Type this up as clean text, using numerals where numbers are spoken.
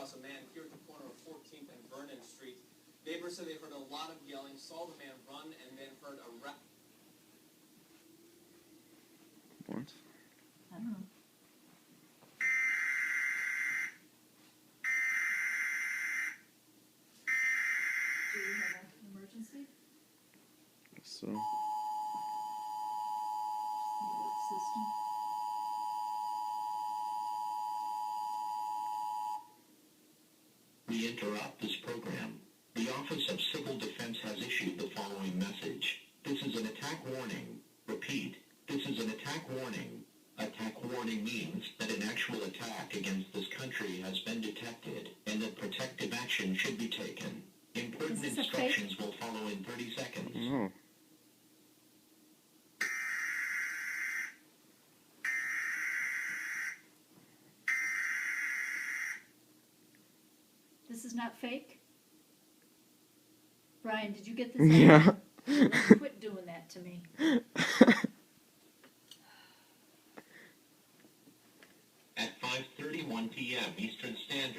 house a man here at the corner of 14th and Vernon Street. Neighbors said they heard a lot of yelling, saw the man run, and then heard a rap. What? I don't know. Do you have an emergency? So. Alert system. We interrupt this program. The Office of Civil Defense has issued the following message. This is an attack warning. Repeat, this is an attack warning. Attack warning means that an actual attack against this country has been detected and that protective action should be taken. Important instructions will follow in 30 seconds. Oh. This is not fake? Brian, did you get this? Yeah. Quit doing that to me. At 5:31 p.m. Eastern Standard